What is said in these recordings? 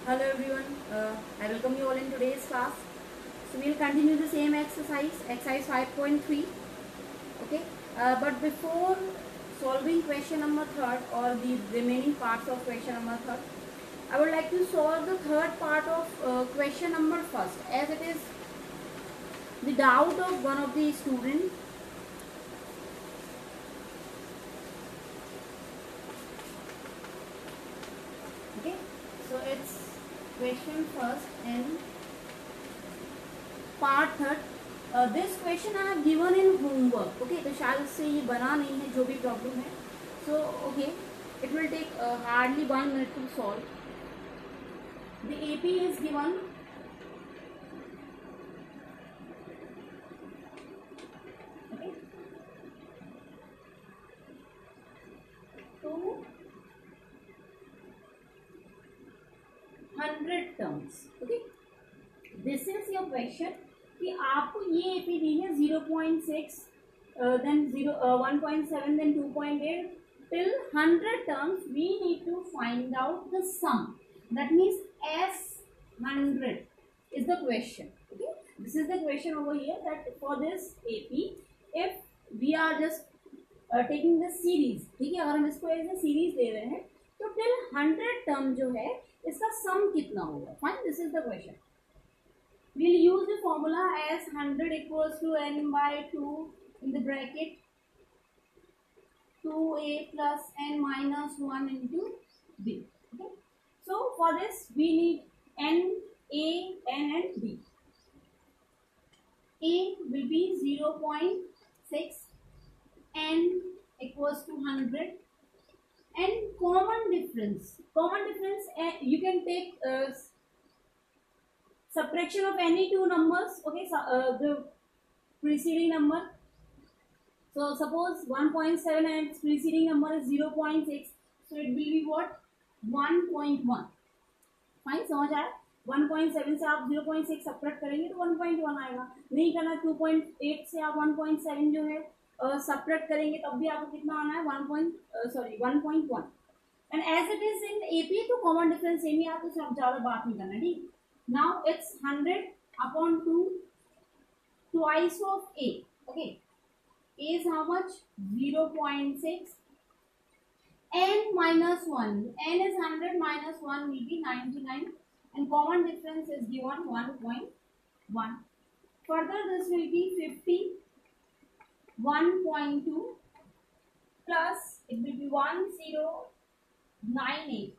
Hello everyone, I welcome you all in today's class. So we'll continue the same exercise 5.3. Okay, but before solving question number third or the remaining parts of question number third, I would like to solve the third part of question number first, as it is the doubt of one of the student. Okay, so it's question first and part third. This question I have given in homework. Okay, तो शायद से ये बना नहीं है जो भी problem है. So okay, it will take hardly 1 minute to solve. The AP is given. To 100 terms. Okay, this is your question कि आपको ये एपी दी है 0.6, then 1.7, then 2.8 till 100 terms. We need to find out the sum. That means S100 is the question. Okay, this is the question over here, that for this AP, if we are just taking the series, ठीक है, अगर हम इसको as a series ले रहे हैं तो till 100 term जो है इसका सम कितना होगा. Fine, this is the question. We'll use the formula as 100 equals to n by 2 in the bracket 2a plus n minus 1 into b. Okay, so for this we need n, a, n and b. A will be 0.6, n equals to 100, and common difference you can take subtraction of any two numbers. Okay, so the preceding number. So suppose 1.7 and its preceding number is 0.6, so it will be what, 1.1. Fine, समझ आया. 1.7 से आप 0.6 subtract करेंगे तो 1.1 आएगा. नहीं करना, 2.8 से आप 1.7 जो है सब्ट्रैक्ट करेंगे तब भी आपको कितना आना है, 1.1. And as it is in AP तो कॉमन डिफरेंस सेम ही आता है, तो आप ज्यादा बात नहीं करना. ठीक, now it's 100 upon 2 twice of a. Okay, a is how much, 0.6, n minus 1, n is 100 minus 1 will be 99, and common difference is given 1.1. Further this will be 50, 1.2 plus it will be 1098.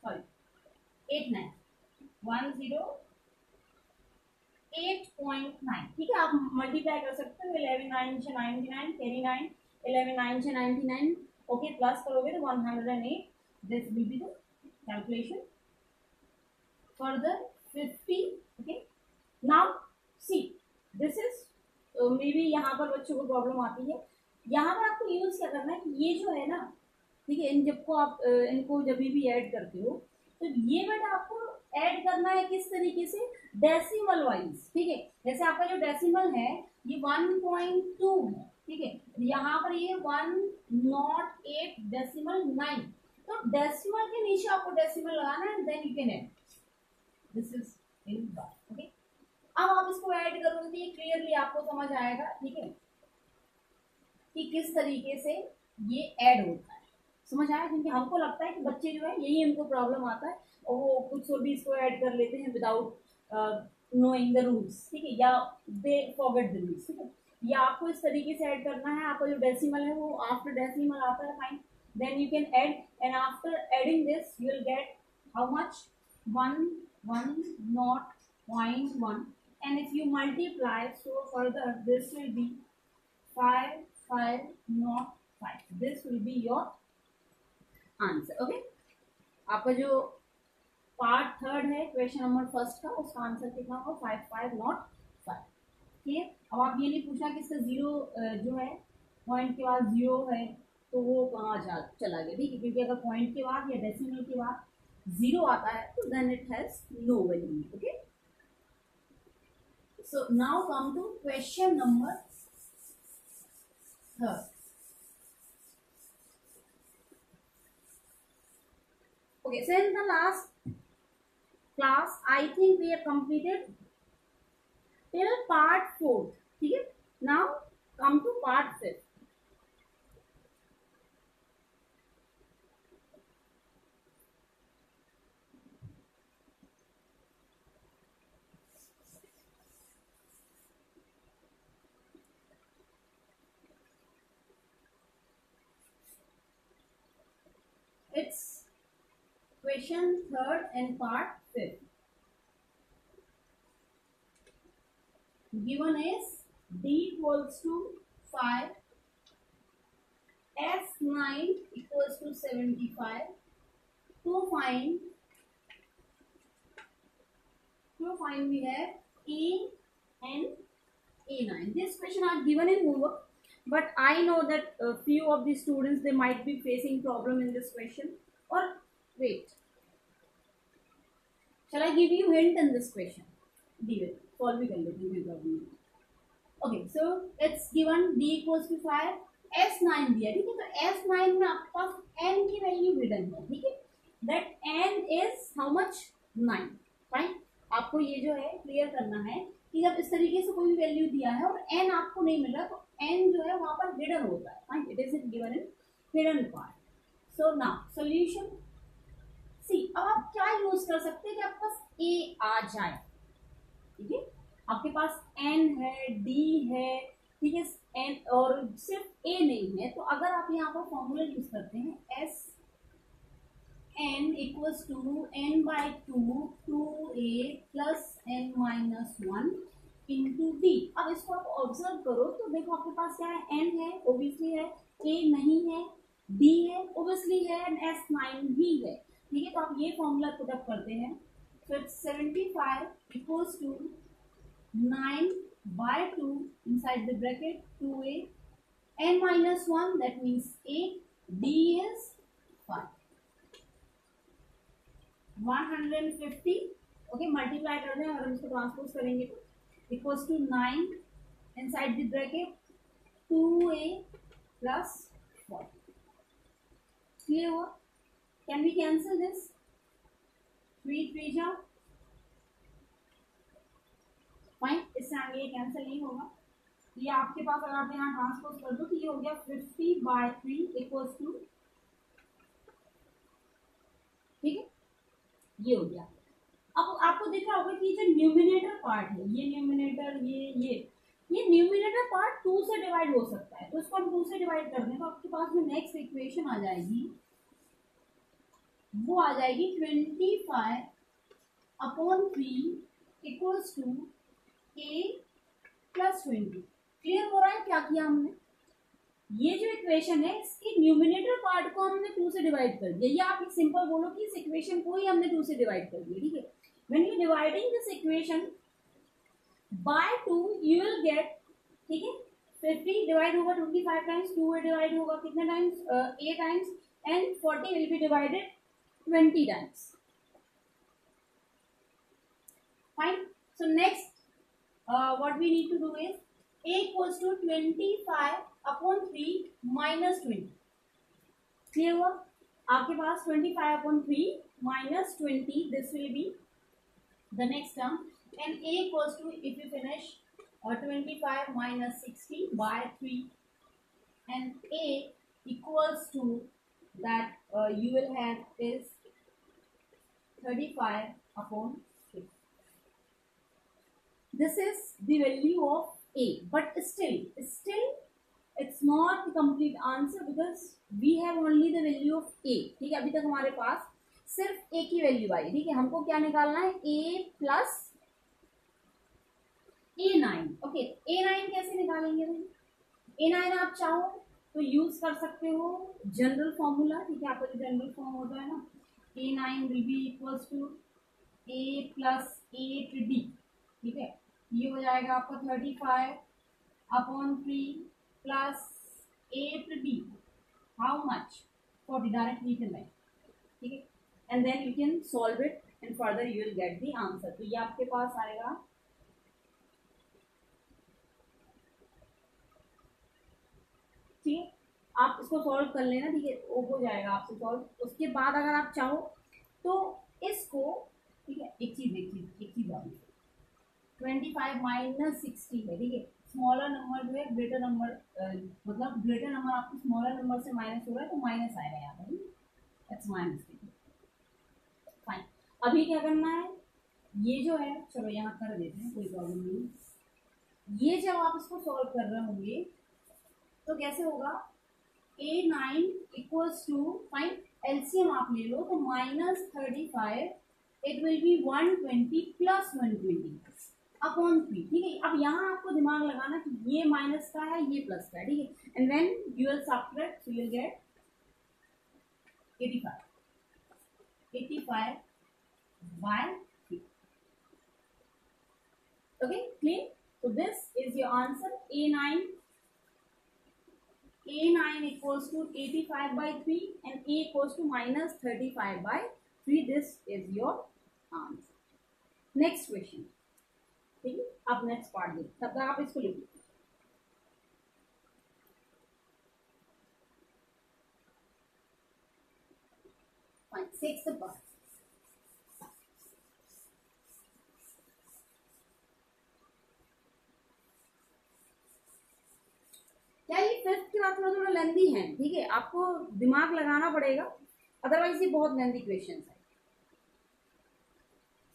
Sorry, 89, 108.9. ठीक है, आप multiply कर सकते हो. 11 9 से 99, carry 9, 11 9 से 99. Okay, plus करोगे तो 108. This will be the calculation. Further 50. Okay, now see this is may be यहाँ पर बच्चों को प्रॉब्लम आती है. यहाँ पर आपको यूज क्या करना है कि ये जो है ना, ठीक है, इन जब आप इनको जब भी ऐड करते हो तो ये बेटा आपको ऐड करना है किस तरीके से, डेसिमल वाइज. ठीक है, जैसे आपका जो डेसिमल है ये 1.2 है. ठीक है, यहाँ पर ये 108.9. तो डेसिमल के नीचे आपको डेसिमल लगाना है, then you can add. This is in bar. Okay, अब आप इसको ऐड करोगे तो ये क्लियरली आपको समझ आएगा. ठीक है, कि किस तरीके से ये ऐड होता है. समझ आया, क्योंकि हमको लगता है कि बच्चे जो है यही इनको प्रॉब्लम आता है और वो कुछ और भी इसको ऐड कर लेते हैं विदाउट नोइंग द रूल्स. ठीक है, या दे फॉरगेट द रूल्स. ठीक है, या आपको इस तरीके से ऐड करना है. आपका जो डेसिमल है वो आफ्टर डेसिमल आता है. Fine, then you can add, and after adding this you will get how much, 110.1, and if you multiply, so further this will be 5505. This will be your answer. Okay, आपका जो part third है question number first का, उसका answer कितना होगा, 5505. ठीक है, अब आप ये नहीं पूछना कि इसका जीरो जो है पॉइंट के बाद जीरो है तो वो कहाँ चला गया. ठीक है, क्योंकि अगर पॉइंट के बाद या डेसिमल के बाद जीरो आता है तो then it has no value. Okay, so now come to question number third. Okay, so in the last class, I think we have completed till part 4. Okay, now come to part 5. It's question 3rd and part 5th. Given is D equals to 5, S9 equals to 75. To find we have A and A9. This question are given in homework, but I know that a few of the students, they might be facing problem in this question. Or wait, shall I give you hint in this question? Solve it. Okay, so it's given D equals to 5, S9 दिया, ठीक है. तो S9 में आपके पास N की value hidden है, ठीक है. That N is how much? 9. Fine. आपको ये जो है क्लियर करना है कि जब इस तरीके से कोई वैल्यू दिया है और N आपको नहीं मिल रहा, तो N जो है वहां पर हिडन होता है. Fine. It is given in hidden part. So now solution. See, अब आप क्या यूज कर सकते हैं कि आपके पास A आ जाए, ठीक है. आपके पास N है, D है, ठीक है, N और सिर्फ A नहीं है, तो अगर आप यहाँ पर फॉर्मूला यूज करते हैं S N equals to N by 2A plus N minus 1 into D. अब इसको आप ऑब्जर्व करो तो देखो आपके पास क्या है, N है ओबियसली है, A नहीं है, D है ओबियसली है, एंड S9 भी है, ठीक है. तो आप ये फॉर्मूला पुट अप करते हैं. So it's 75 equals to 9 by 2 inside the bracket 2A, N minus 1, that means A, D is 5. 150, okay, multiply कर दें और हम इसको ट्रांसपोज करेंगे तो equals to 9 inside the bracket 2A plus 4. Clear हुआ? Can we cancel this? 3 जा fine. इससे आगे ये कैंसिल नहीं होगा. ये आपके पास अगर आप यहाँ ट्रांसपोज कर दो तो ये हो गया 50 बाय 3 इक्वल्स टू, ठीक है, ये हो गया. अब आपको दिख रहा होगा कि जो न्यूमिनेटर पार्ट है, ये न्यूमिनेटर, ये न्यूमिनेटर पार्ट 2 से डिवाइड हो सकता है, तो इसको हम 2 से डिवाइड कर दें तो आपके पास में नेक्स्ट इक्वेशन आ जाएगी, वो आ जाएगी 25 upon 3 equals to A plus 20. Clear हो रहा है क्या किया हमने? ये जो इक्वेशन है इसकी न्यूमिनेटर पार्ट को हमने 2 से डिवाइड कर दिया. या आप एक सिंपल बोलो कि इस इक्वेशन को ही हमने 2 से डिवाइड कर दिया, ठीक है. When you dividing this equation by 2 you will gate, ठीक है, 50 डिवाइड होगा 25 टाइम्स, 2 डिवाइड होगा कितने times? A times, and 40 will be divided 20 times. Fine. So next what we need to do is A equals to 25 upon 3 minus 20. Clear हुआ? आपके पास 25 upon 3 minus 20, this will be the next term, and A equals to, if you finish 25 minus 60 by 3, and A equals to that you will have is 35 upon 6. This is the value of A, but still it's not the complete answer because we have only the value of A. ठीक है, अभी तक हमारे पास सिर्फ A की value आई, ठीक है. हमको क्या निकालना है? A plus A9. Okay, A9 कैसे निकालेंगे भाई? A9 आप चाहो तो यूज कर सकते हो जनरल फॉर्मूला, ठीक है. आपका जो जनरल फॉर्म होता है ना, A9 will be equals to A plus 8D, ठीक है. ये हो जाएगा आपका 35 upon 3 plus 8D, how much? 40. Directly लिख लें, ठीक है, and then you can solve it and further you will get the answer. तो ये आपके पास आएगा, ठीक है. आप इसको सॉल्व कर लेना, ठीक है, वो हो जाएगा आपसे सॉल्व. उसके बाद अगर आप चाहो तो इसको, ठीक है, एक चीज और 25 माइनस 60 है, ठीक है। स्मॉलर नंबर जो है ग्रेटर नंबर, मतलब ग्रेटर नंबर आपको स्मॉलर नंबर से माइनस हो रहा है तो माइनस आएगा यहाँ पर, दैट्स माइनस। फाइन, अभी क्या करना है, ये जो है, चलो यहाँ कर देते हैं, कोई प्रॉब्लम नहीं। ये जब आप इसको सॉल्व कर रहे होंगे तो कैसे होगा, A9 equals to, fine LCM आप ले लो, तो -35 it will be 120 plus 120 upon 3, ठीक है। अब यहाँ आपको दिमाग लगाना कि ये माइनस का है, ये प्लस का है, ठीक है। And when you will subtract so you will gate 85 by 3. Okay, clear? So this is your answer. A9 equals to 85 by 3 and A equals to -35 by 3. This is your answer. Next question. ठीक है, अब next part देखिए, तब तक आप इसको लिखिए। Sixth part, क्या ये फिफ्थ के बाद थोड़ा थोड़ा लेंदी है, ठीक है, आपको दिमाग लगाना पड़ेगा, अदरवाइज ये बहुत लेंदी क्वेश्चन है।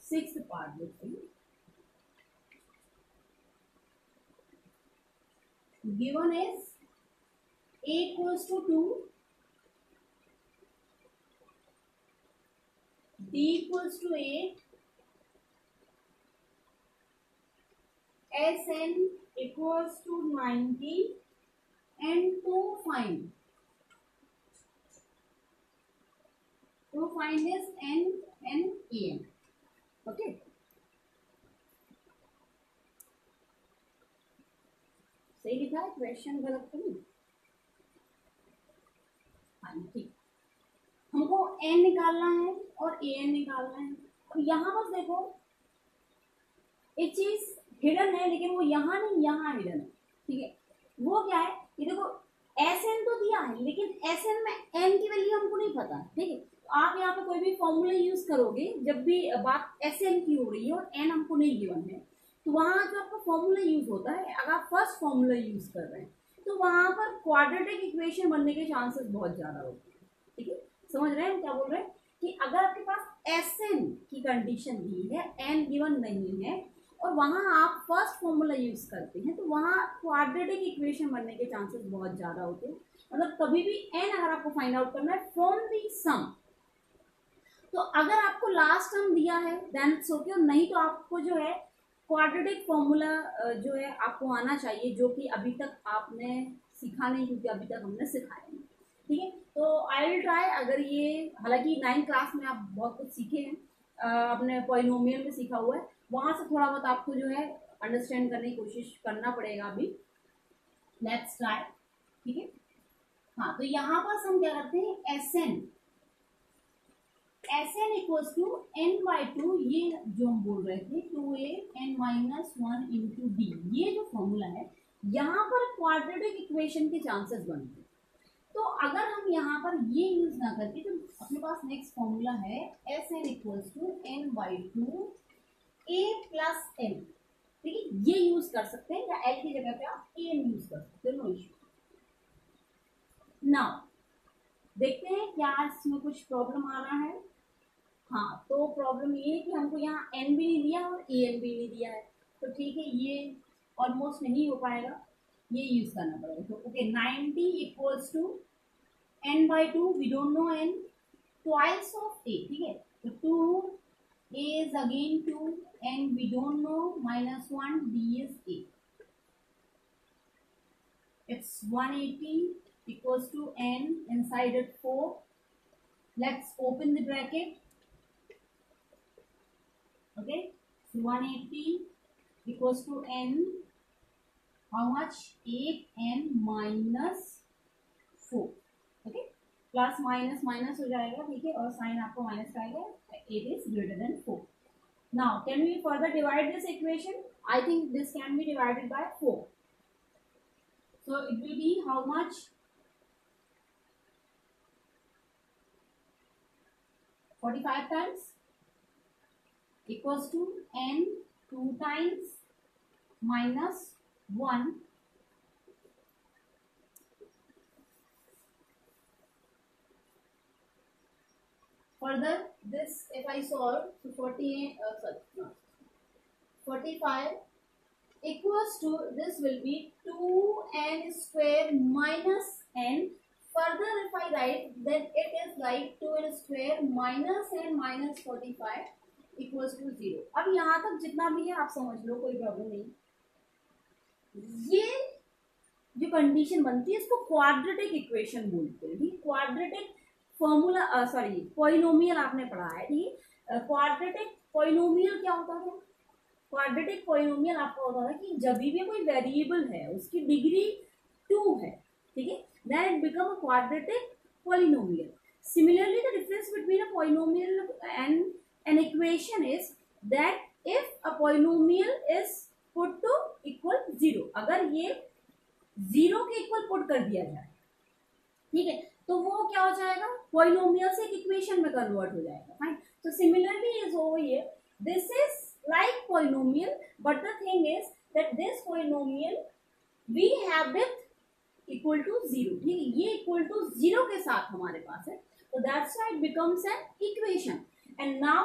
सिक्स्थ पार्ट देखते हैं। Given is A equals to 2, D equals to 8, SN equals to 90 and to find is N and EN. Okay. सही लिखा है, क्वेश्चन गलत तो नहीं। हाँ ठीक, हमको n निकालना है और an निकालना है। और यहाँ पर देखो एक चीज हिडन है, लेकिन वो यहाँ नहीं, यहाँ हिडन है, ठीक है। वो क्या है, ये देखो Sn तो दिया है, लेकिन Sn में n की वैल्यू हमको नहीं पता, ठीक है। तो आप यहाँ पे कोई भी फॉर्मूला यूज करोगे, जब भी बात Sn की हो रही है और n हमको नहीं गिवन है, तो वहां जो आपका फॉर्मूला यूज होता है, अगर आप फर्स्ट फॉर्मूला यूज कर रहे हैं तो वहां पर क्वाड्रेटिक इक्वेशन बनने के चांसेस बहुत ज्यादा होते हैं, ठीक है। समझ रहे हैं क्या बोल रहे हैं, कि अगर आपके पास Sn की कंडीशन दी है, n गिवन नहीं है, और वहां आप फर्स्ट फॉर्मूला यूज करते हैं, तो वहां क्वाड्रेटिक इक्वेशन बनने के चांसेस बहुत ज्यादा होते हैं। मतलब कभी भी n अगर आपको फाइंड आउट करना है फ्रॉम दी सम, तो अगर आपको लास्ट टर्म दिया है देन इट्स ओके, नहीं तो आपको जो है क्वाड्रेटिक फॉर्मूला जो है आपको आना चाहिए, जो कि अभी तक आपने सीखा नहीं, क्योंकि अभी तक हमने सिखाया नहीं, ठीक है। तो आई विल ट्राई, अगर ये, हालांकि 9th क्लास में आप बहुत कुछ सीखे हैं, अपने पॉलिनोमियल में सीखा हुआ है, वहां से थोड़ा बहुत आपको जो है अंडरस्टैंड करने की कोशिश करना पड़ेगा अभी। लेट्स ट्राई, ठीक है। हाँ, तो यहाँ पर हम क्या करते हैं, Sn इक्वल्स टू n/2, ये जो हम बोल रहे थे 2a n-1 इंटू डी, ये जो फॉर्मूला है, यहाँ पर क्वाड्रेटिक इक्वेशन के चांसेस बनते हैं। तो अगर हम यहाँ पर ये यूज ना करके, तो अपने पास नेक्स्ट फॉर्मूला है Sn equals to n/2 a plus n, ठीक है, ये यूज कर सकते हैं, या l की जगह पे आप an यूज कर सकते हैं, नो इश्यू। नाउ देखते हैं क्या इसमें कुछ प्रॉब्लम आ रहा है। हाँ, तो प्रॉब्लम ये है कि हमको यहाँ n भी नहीं दिया और an भी नहीं दिया है, तो ठीक है, ये ऑलमोस्ट नहीं हो पाएगा, ये यूज करना पड़ेगा। तो okay, 90 equals to n/2, we don't know n, twice of a, ठीक है, तो 2 a is again 2 and we don't know, -1 d is a, it's 180 equals to n, inside it 4, let's open the bracket, okay, so 180 equals to n, how much, 8n minus 4, okay, plus minus minus हो जाएगा, ठीक है, और sign आपको minus का आएगा, 8 is greater than 4. Now can we further divide this equation? I think this can be divided by 4, so it will be how much, 45 times equals to n 2 times minus 1. Further, this if I solve, so 45 equals to, this will be 2n square minus n. Further if I write, then it is like 2n square minus n minus 45 equals to 0. अब यहाँ तक जितना भी है आप समझ लो, कोई problem नहीं. ये जो कंडीशन बनती है इसको क्वाड्रेटिक इक्वेशन बोलते हैं. ठीक, क्वाड्रेटिक फॉर्मूला, सॉरी पॉलिनोमियल आपने पढ़ा है. ठीक, क्वाड्रेटिक पॉलिनोमियल क्या होता है? क्वाड्रेटिक पॉलिनोमियल आपको होता है कि जब भी कोई वेरिएबल है उसकी डिग्री 2 है, ठीक है, then it become a quadratic polynomial. Similarly the difference between a polynomial and an equation is that if a polynomial is put to equal 0, अगर ये 0 के इक्वल पुट कर दिया जाए, ठीक है, तो वो क्या हो जाएगा? पॉलिनोमियल से एक इक्वेशन में कन्वर्ट हो जाएगा. फाइन. तो similarly is over here, this is like polynomial, but the thing is that this polynomial we have it equal to 0. ठीक है, ये इक्वल टू 0 के साथ हमारे पास है, तो that's why it becomes an equation. And now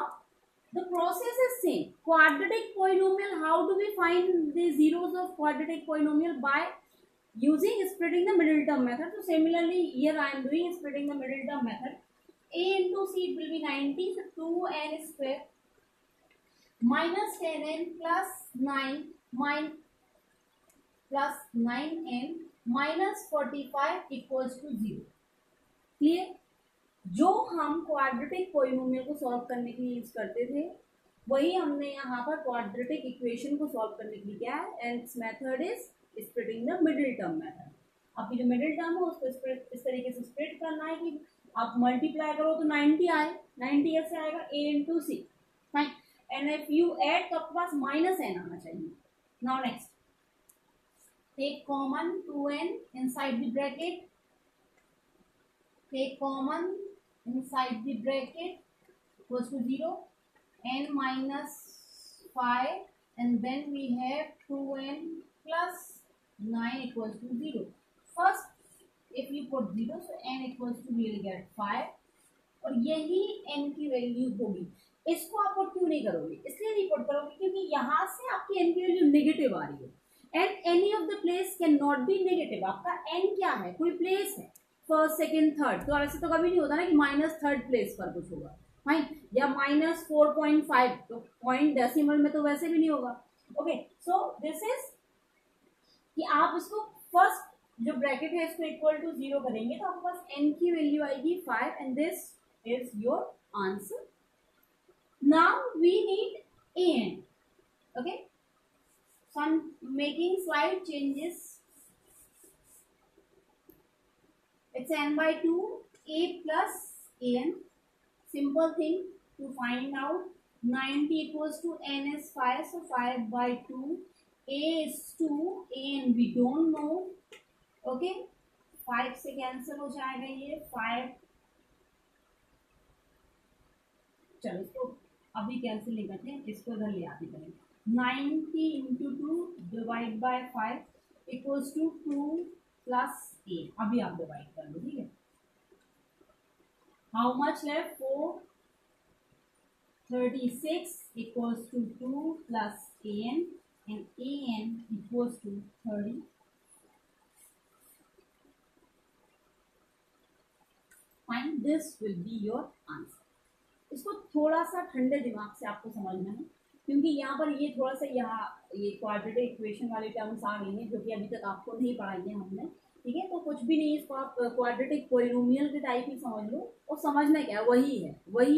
the process is same. Quadratic polynomial, how do we find the zeros of quadratic polynomial? By using splitting the middle term method. So similarly here I am doing splitting the middle term method. A into c, it will be 90, so 2n square minus 10n plus 9 plus 9n minus 45 equals to 0. Clear? जो हम quadratic polynomial को solve करने के लिए use करते थे, वही हमने यहाँ पर क्वाड्रेटिक इक्वेशन को सॉल्व करने के लिए किया है. And it's method is splitting the middle term method. अब जो मिडिल टर्म है उसको इस तरीके से स्प्लिट करना है कि आप मल्टीप्लाई करो तो 90 आए. 90 ऐसे आएगा a into C. Fine. And if you add तो आपके पास माइनस n आना चाहिए. Now next, take common 2n inside the bracket. Take common inside the bracket equals to 0, n minus 5, and then we have 2n plus 9 equals to 0. First if you put 0, so n equals to, we will get 5, और यही n की value होगी. इसको आप put क्यों नहीं करोगे? इसलिए नहीं पुट करोगे क्योंकि यहाँ से आपकी n की वैल्यू नेगेटिव आ रही है, and any of the place can not be negative. आपका n क्या है? कोई प्लेस है, फर्स्ट सेकेंड थर्ड. तो ऐसे तो कभी नहीं होता ना कि माइनस थर्ड प्लेस पर कुछ होगा. फाइन. या माइनस 4.5, तो पॉइंट डेसिमल में तो वैसे भी नहीं होगा. ओके, सो दिस इज कि आप इसको फर्स्ट जो ब्रैकेट है इसको इक्वल टू 0 करेंगे तो आपके पास n की वैल्यू आएगी 5, and this is your answer. Now we need an. Okay, so I am making slide changes. It's n by 2, a plus an. Simple thing to find out. 90 equals to n is 5, so 5 by 2. A is 2, and we don't know. Okay, 5 से cancel हो जाएगा ये 5. चलो इसको अभी cancel नहीं करते हैं, इसको इधर ले आते करेंगे. 90 into 2 divide by 5 equals to 2 plus a. अभी आप डिवाइड कर लो. ठीक है, how much left? 4. 36 equals to 2 plus an, and an equals to 30. Find this will be your answer. इसको थोड़ा सा ठंडे दिमाग से आपको समझना है, क्योंकि यहाँ पर ये थोड़ा सा ये क्वाड्रेटिक इक्वेशन वाले टर्म्स आ गए हैं जो कि अभी तक आपको नहीं पढ़ाई है हमने. ठीक है, तो कुछ भी नहीं, इसको आप क्वाड्रेटिक पॉलिनोमियल के टाइप ही समझ लो. और समझना क्या है, वही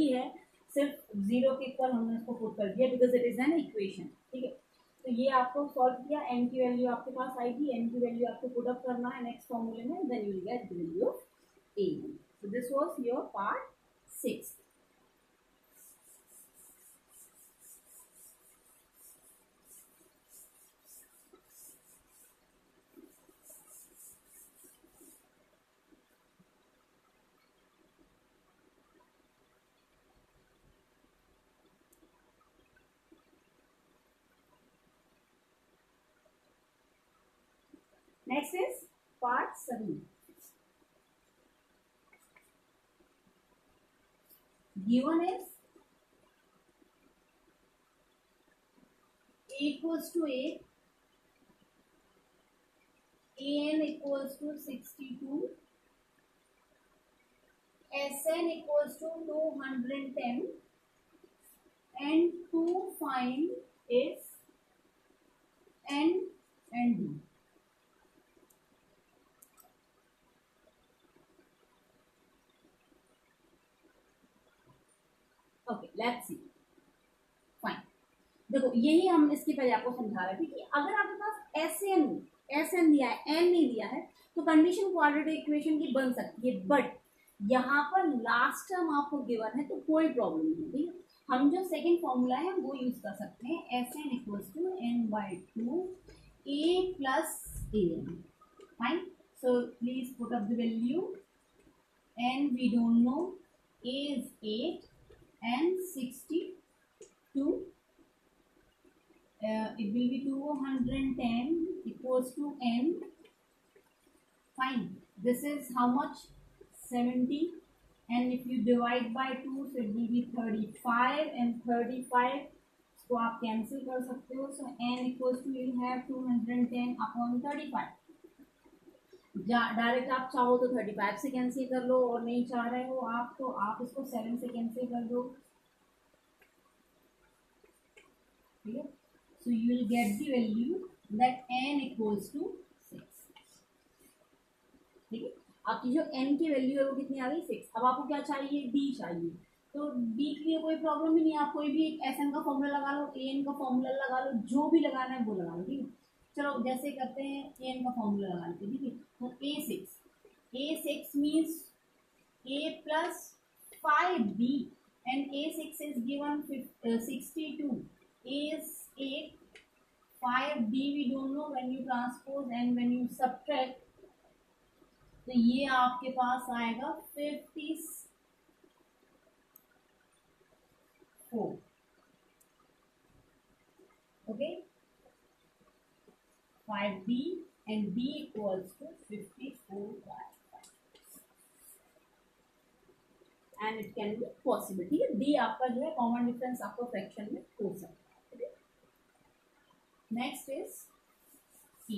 है, सिर्फ 0 के इक्वल हमने इसको पुट कर दिया because it is an equation. ठीक है, तो ये आपको सॉल्व किया. n की वैल्यू आपके पास आएगी, n की वैल्यू आपको पुट अप करना है नेक्स्ट फॉर्मूले में, then you will get the value of a. So this was your part 6. Next is part 7. Given is A equals to 8, AN equals to 62, SN equals to 210, and to find is N and D. Okay let's see fine. देखो यही हम इसके पहले आपको समझा रहे थे कि अगर आपके पास एस एन दिया है, एन नहीं दिया है, तो कंडीशन क्वाड्रेटिक इक्वेशन की बन सकती है, बट यहाँ पर लास्ट टर्म आपको गिवन है तो कोई प्रॉब्लम नहीं। ठीक है, हम जो सेकंड फॉर्मूला है वो यूज कर सकते हैं, S N equals to N by two A plus A N. Fine, so please put up the value, N we don't know, A is 8 and 62, it will be 210 equals to n. Fine, this is how much? 70, and if you divide by 2 so it will be 35, and 35 इसको आप cancel कर सकते हो, so n equals to you'll have 210 upon 35। Direct आप चाहो तो 35 से cancel कर लो, और नहीं चाह रहे हो आप तो आप इसको 7 से कैंसिल कर दो। ठीक है, so you will get the value that n equals to 6। ठीक है, आपकी जो n की वैल्यू है वो कितनी आ गई? 6। अब आपको क्या चाहिए? d चाहिए, तो d के लिए कोई प्रॉब्लम ही नहीं है, आप कोई भी एक SN का फॉर्मूला लगा लो, an का फॉर्मूला लगा लो, जो भी लगाना है वो लगा लो। ठीक है, चलो जैसे करते हैं an का फॉर्मूला लगा लेते हैं। ठीक है, तो a6 means a plus 5b, and a6 is given 62, a is 8, 5b we don't know, when you transpose and when you subtract तो ये आपके पास आएगा 54। Okay, 5b and b equals to 54 by 5, and it can be possible। ठीक है, d आपका जो है common difference आपको फ्रैक्शन में हो सकता है। Next is e।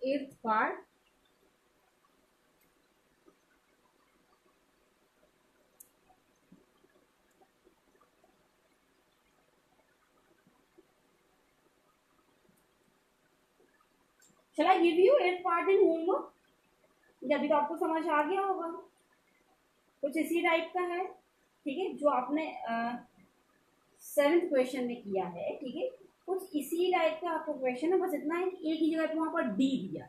Eighth part, Shall I give you 8th part in homework? अभी तो आपको समझ आ गया होगा, कुछ इसी टाइप का है। ठीक है, जो आपने 7th क्वेश्चन में किया है। ठीक है, कुछ इसी टाइप का आपको क्वेश्चन है, बस इतना है कि एक ही जगह पे वहां पर डी दिया,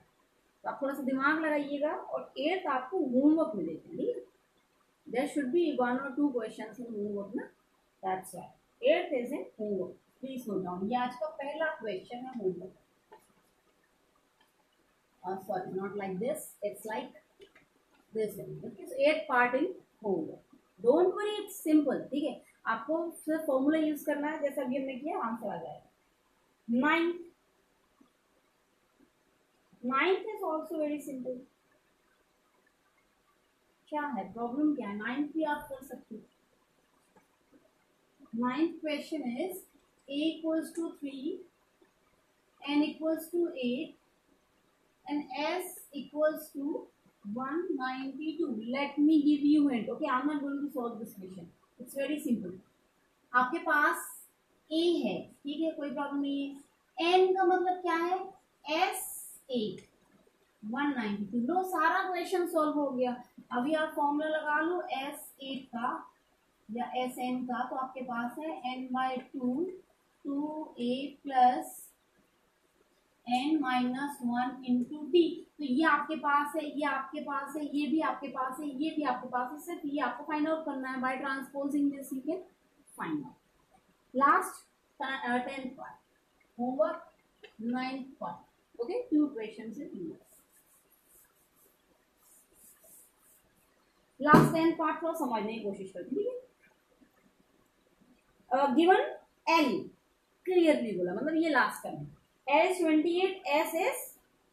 तो आप थोड़ा सा दिमाग लगाइएगा, और 8th आपको होमवर्क में देते हैं। ठीक है, there should be 1 or 2 questions in homework ना, that's why 8th is in homework. Please note down, ये आज का पहला क्वेश्चन है homework. Sorry, not like this, it's like this one। Okay, so 8th part in homework, don't worry, it's simple। ठीक है, आपको सिर्फ फॉर्मूला यूज करना है, जैसा अभी हमने किया, आंसर आ जाएगा। 9th is also very simple। क्या है प्रॉब्लम, क्या है? 9th भी आप कर सकते हो। 9th question is a equals to 3, n equals to 8, and s equals to 192। Let me give you hint। Okay, I'm not going to solve this question, it's very simple। आपके पास a है, ठीक है, कोई प्रॉब्लम नहीं है। n का मतलब क्या है? s8, 192। लो, सारा क्वेश्चन सॉल्व हो गया। अभी आप फॉर्मूला लगा लो s8 का या sn का, तो आपके पास है n/2 2a plus n minus 1 into D. तो ये आपके पास है, ये आपके पास है, ये भी आपके पास है, ये भी आपके पास है, सिर्फ ये आपको फाइंड आउट करना है। By transposing this you can find out. Last 10th part homework, 9th part. Okay, 2 questions in last 10th part को समझने की कोशिश करती है। ठीक है, गिवन L क्लियरली बोला, मतलब ये लास्ट टर्म है, L is 28, S is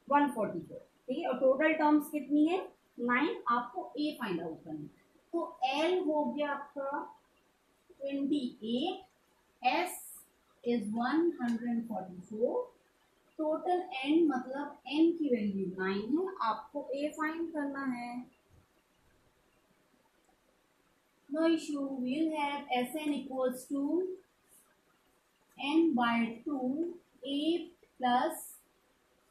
144, ठीक है, और टोटल टर्म्स कितनी है 9, आपको A फाइंड आउट करना है। तो L हो गया आपका 28, S is 144, टोटल N मतलब N की वैल्यू 9 है, आपको A फाइंड करना है। No issue, we'll have Sn equals to n by 2 A plus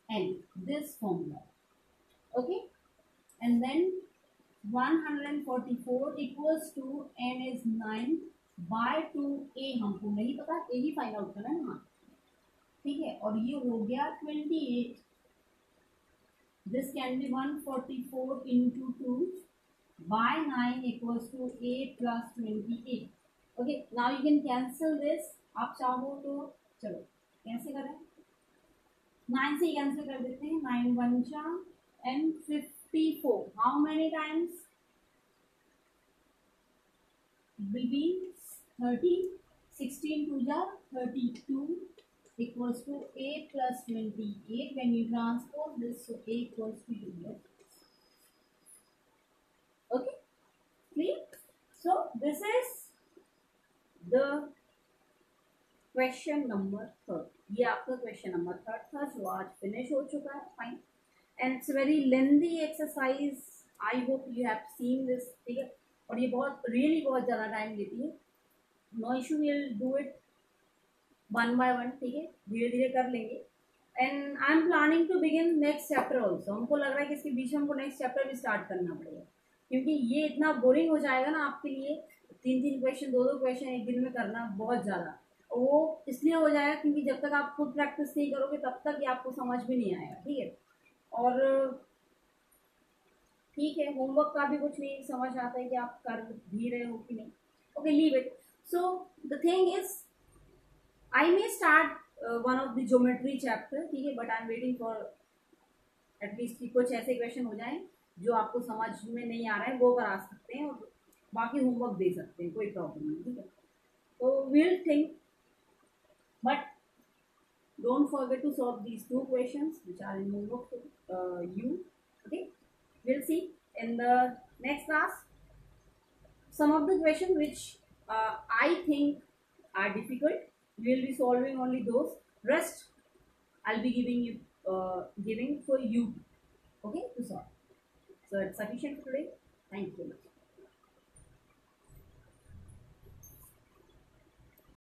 n, this formula, okay, and then 144 equals to n is 9 by 2 A, हमको नहीं पता, A he find out करना है ना, ठीक है, और ये हो गया 28, this can be 144 into 2 by 9 equals to A plus 28, okay, now you can cancel this, आप चाहो तो चलो कैसे करें, 9 से कैंसिल कर देते हैं, 9 1 जा and 54, how many times will be 30, 16 2 जा 32 equals to A plus 28, when you transpose this, so A equals to U, okay, clear? So this is the question number 3, ये आपका क्वेश्चन नंबर 3 था जो आज फिनिश हो चुका है, fine, and it's very lengthy exercise, I hope you have seen this, ठीक है, और ये बहुत रियली बहुत ज़्यादा टाइम लेती है, no issue, will do it one by one, ठीक है, धीरे धीरे कर लेंगे, and I am planning to begin next chapter also, हमको लग रहा है कि इसके बीच में हमको नेक्स्ट चैप्टर भी स्टार्ट करना पड़ेगा, क्योंकि ये इतना बोरिंग हो जाएगा ना आपके लिए, 3 क्वेश्चन 2 क्वेश्चन एक दिन में करना बहुत ज़्यादा, वो इसलिए हो जाएगा क्योंकि जब तक आप खुद प्रैक्टिस नहीं करोगे तब तक ये आपको समझ भी नहीं आएगा, ठीक है, और ठीक है, होमवर्क का भी कुछ नहीं समझ आता है कि आप कर भी रहे हो कि नहीं, okay, leave it. So the thing is I may start one of the geometry chapter, ठीक है, but I am waiting for at least कि कुछ ऐसे क्वेश्चन हो जाएं जो आपको समझ में नहीं आ रहा है, वो करा सकते हैं और बाकी होमवर्क दे सकते हैं, कोई प्रॉब्लम नहीं, ठीक है, तो will think, but don't forget to solve these 2 questions which are in homework for you, okay, we'll see in the next class some of the questions which I think are difficult, we'll be solving only those, rest I'll be giving you giving for you, okay, to solve. So it's sufficient for today, thank you very much.